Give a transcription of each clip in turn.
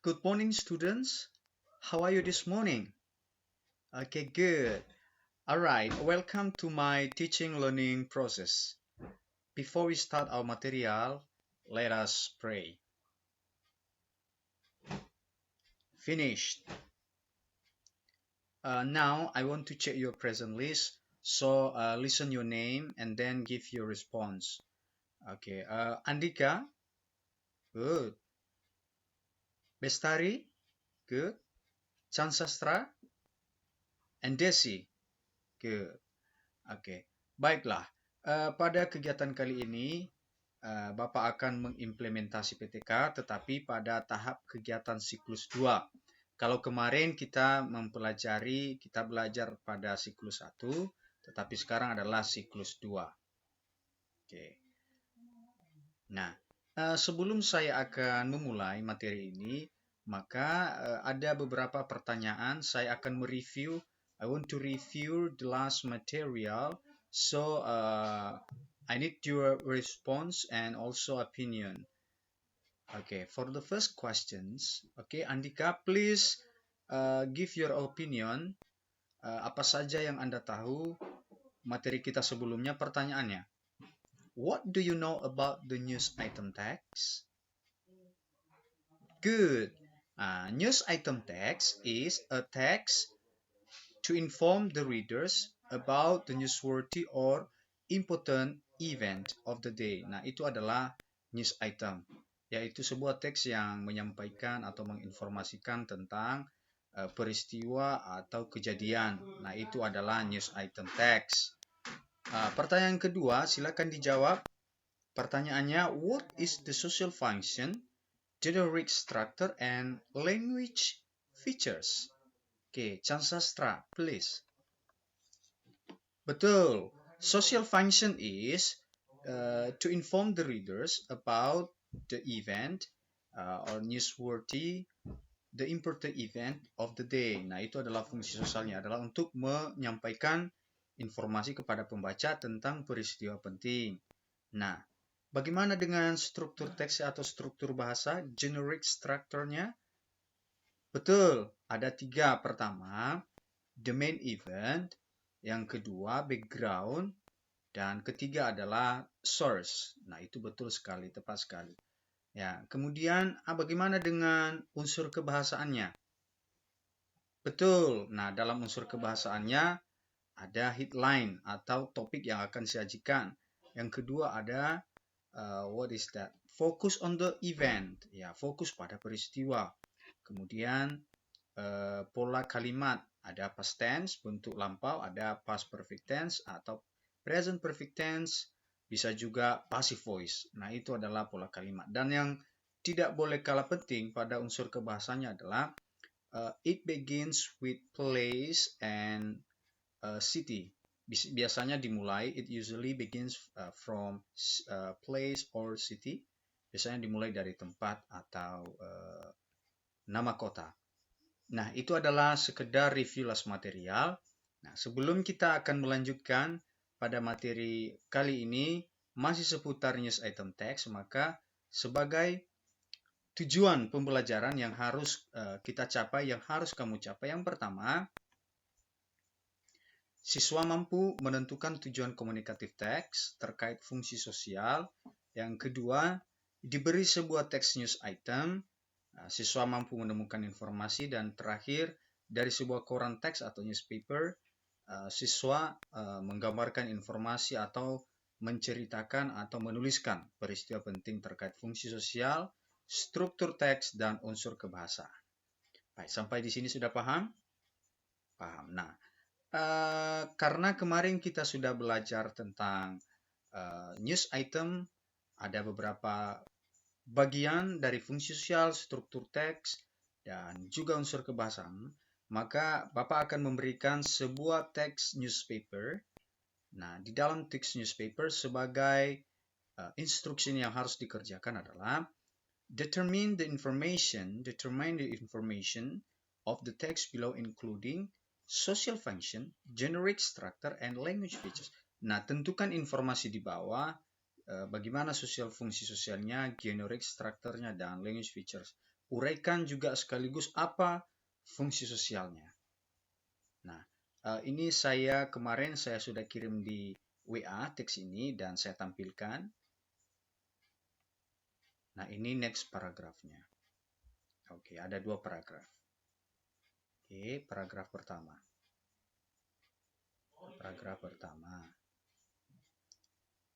Good morning, students. How are you this morning? Okay, good. All right, welcome to my teaching learning process. Before we start our material, let us pray. Finished. Now I want to check your present list. So listen your name and then give your response. Okay, Andika, good. Bestari, good. Chansastra, and Desi, good. Oke, baiklah. Pada kegiatan kali ini, Bapak akan mengimplementasi PTK, tetapi pada tahap kegiatan siklus 2. Kalau kemarin kita belajar pada siklus 1, tetapi sekarang adalah siklus 2. Oke. Nah, sebelum saya akan memulai materi ini, maka ada beberapa pertanyaan. Saya akan mereview. I want to review the last material. So, I need your response and also opinion. Okay, for the first questions, okay, Andika, please give your opinion. Apa saja yang Anda tahu materi kita sebelumnya? Pertanyaannya, what do you know about the news item text? Good. News item text is a text to inform the readers about the newsworthy or important event of the day. Nah, itu adalah news item, yaitu sebuah teks yang menyampaikan atau menginformasikan tentang peristiwa atau kejadian. Nah, itu adalah news item text. Pertanyaan kedua, silakan dijawab. Pertanyaannya, what is the social function, generic structure, and language features? Oke, Chansastra, please. Betul. Social function is to inform the readers about the event or newsworthy, the important event of the day. Nah, itu adalah fungsi sosialnya, adalah untuk menyampaikan informasi kepada pembaca tentang peristiwa penting. Nah, bagaimana dengan struktur teks atau struktur bahasa, generic structure-nya? Betul, ada 3. Pertama, the main event. Yang kedua, background. Dan ketiga adalah source. Nah, itu betul sekali, tepat sekali. Ya, kemudian bagaimana dengan unsur kebahasaannya? Betul. Nah, dalam unsur kebahasaannya ada headline atau topik yang akan disajikan. Yang kedua ada what is that? Focus on the event. Ya, fokus pada peristiwa. Kemudian pola kalimat, ada past tense, bentuk lampau, ada past perfect tense atau present perfect tense, bisa juga passive voice. Nah, itu adalah pola kalimat. Dan yang tidak boleh kalah penting pada unsur kebahasanya adalah it begins with place and city. Biasanya dimulai, it usually begins from place or city. Biasanya dimulai dari tempat atau nama kota. Nah, itu adalah sekedar review last material. Nah, sebelum kita akan melanjutkan pada materi kali ini, masih seputar news item text, maka sebagai tujuan pembelajaran yang harus kita capai, yang harus kamu capai, yang pertama, siswa mampu menentukan tujuan komunikatif teks terkait fungsi sosial. Yang kedua, diberi sebuah teks news item, siswa mampu menemukan informasi. Dan terakhir, dari sebuah koran teks atau newspaper, siswa menggambarkan informasi atau menceritakan atau menuliskan peristiwa penting terkait fungsi sosial, struktur teks, dan unsur kebahasaan. Baik, sampai di sini sudah paham? Paham. Nah, karena kemarin kita sudah belajar tentang news item, ada beberapa bagian dari fungsi sosial, struktur teks, dan juga unsur kebahasaan, maka Bapak akan memberikan sebuah teks newspaper. Nah, di dalam teks newspaper sebagai instruksi yang harus dikerjakan adalah determine the information of the text below including social function, generic structure, and language features. Nah, tentukan informasi di bawah, bagaimana fungsi sosialnya, generic structure-nya, dan language features. uraikan juga sekaligus apa fungsi sosialnya. Nah, ini kemarin saya sudah kirim di WA teks ini dan saya tampilkan. Nah, ini next paragrafnya. Oke, ada 2 paragraf. Oke, paragraf pertama. Paragraf pertama.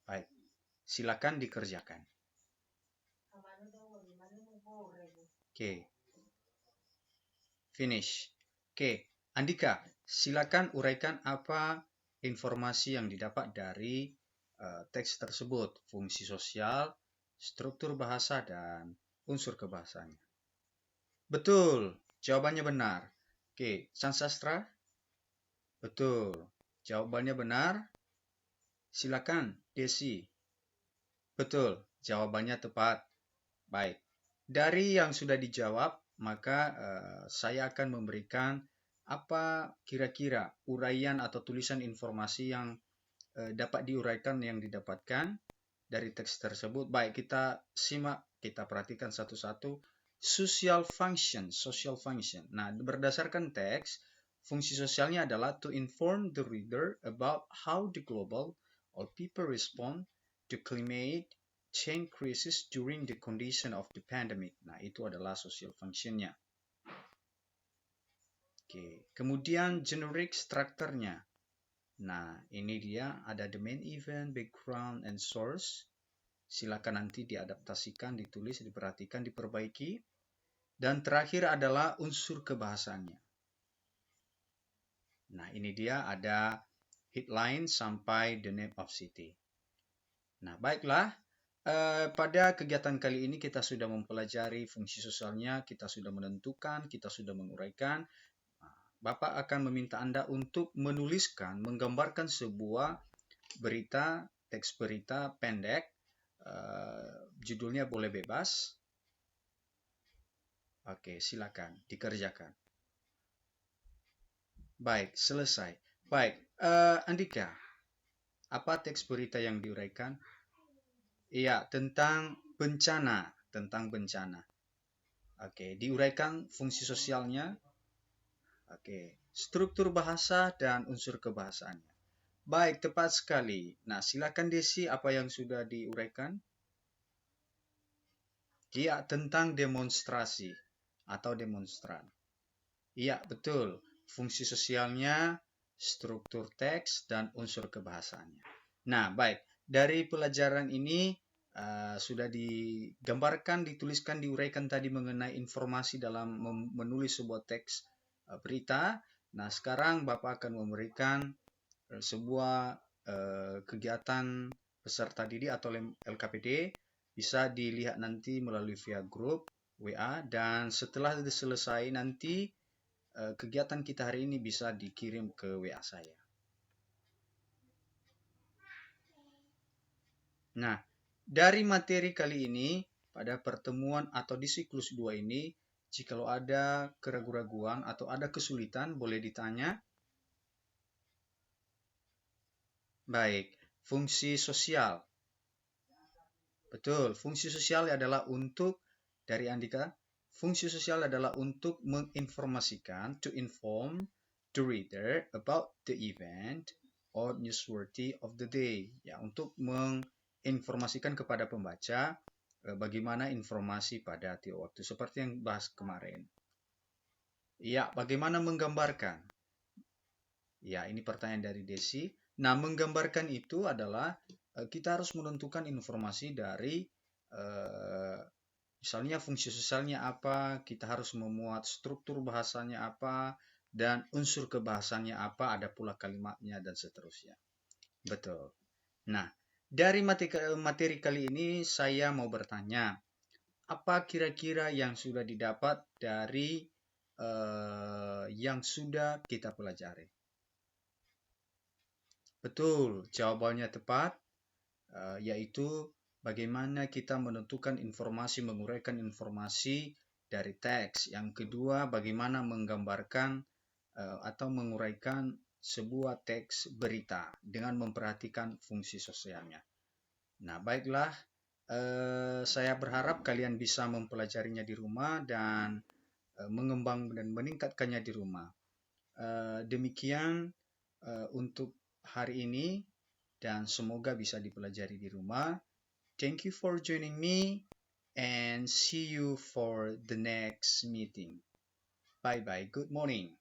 Baik, silakan dikerjakan. Oke. Finish. Oke, Andika, silakan uraikan apa informasi yang didapat dari teks tersebut, fungsi sosial, struktur bahasa, dan unsur kebahasanya. Betul, jawabannya benar. Oke, Sang Sastra? Betul, jawabannya benar. Silakan, Desi. Betul, jawabannya tepat. Baik, dari yang sudah dijawab, maka saya akan memberikan apa kira-kira uraian atau tulisan informasi yang dapat diuraikan yang didapatkan dari teks tersebut. Baik, kita simak, kita perhatikan satu-satu. Social function. Nah, berdasarkan teks, fungsi sosialnya adalah to inform the reader about how the global or people respond to climate change crisis during the condition of the pandemic. Nah, itu adalah social function-nya. Oke, kemudian generic structure-nya. Nah, ini dia ada the main event, background, and source. Silakan nanti diadaptasikan, ditulis, diperhatikan, diperbaiki. Dan terakhir adalah unsur kebahasaannya. Nah, ini dia ada headline sampai the name of city. Nah, baiklah. Pada kegiatan kali ini kita sudah mempelajari fungsi sosialnya, kita sudah menentukan, kita sudah menguraikan. Bapak akan meminta Anda untuk menuliskan, menggambarkan sebuah berita, teks berita pendek, judulnya boleh bebas. Oke, silakan dikerjakan. Baik, selesai. Baik, Andika, apa teks berita yang diuraikan? Iya, tentang bencana. Oke, diuraikan fungsi sosialnya. Oke, struktur bahasa dan unsur kebahasaannya. Baik, tepat sekali. Nah, silakan Desi, apa yang sudah diuraikan? Iya, tentang demonstrasi atau demonstran. Iya, betul. Fungsi sosialnya, struktur teks, dan unsur kebahasaannya. Nah, baik. Dari pelajaran ini sudah digambarkan, dituliskan, diuraikan tadi mengenai informasi dalam menulis sebuah teks berita. Nah, sekarang Bapak akan memberikan sebuah kegiatan peserta didik atau LKPD. Bisa dilihat nanti melalui via grup WA, dan setelah selesai nanti kegiatan kita hari ini bisa dikirim ke WA saya. Nah, dari materi kali ini, pada pertemuan atau di siklus 2 ini, jikalau ada keraguan-raguan atau ada kesulitan, boleh ditanya. Baik, fungsi sosial. Betul, fungsi sosial adalah untuk, dari Andika, fungsi sosial adalah untuk menginformasikan, to inform the reader about the event or newsworthy of the day. Ya, untuk menginformasikan kepada pembaca bagaimana informasi pada tiap waktu, seperti yang bahas kemarin. Ya, bagaimana menggambarkan? Ya, ini pertanyaan dari Desi. Nah, menggambarkan itu adalah kita harus menentukan informasi dari misalnya fungsi sosialnya apa, kita harus memuat struktur bahasanya apa, dan unsur kebahasannya apa, ada pula kalimatnya, dan seterusnya. Betul. Nah, dari materi kali ini saya mau bertanya, apa kira-kira yang sudah didapat dari yang sudah kita pelajari? Betul, jawabannya tepat, yaitu bagaimana kita menentukan informasi, menguraikan informasi dari teks. Yang kedua, bagaimana menggambarkan atau menguraikan sebuah teks berita dengan memperhatikan fungsi sosialnya. Nah, baiklah, Saya berharap kalian bisa mempelajarinya di rumah dan mengembang dan meningkatkannya di rumah. Demikian untuk hari ini dan semoga bisa dipelajari di rumah. Thank you for joining me and see you for the next meeting. Bye bye. Good morning.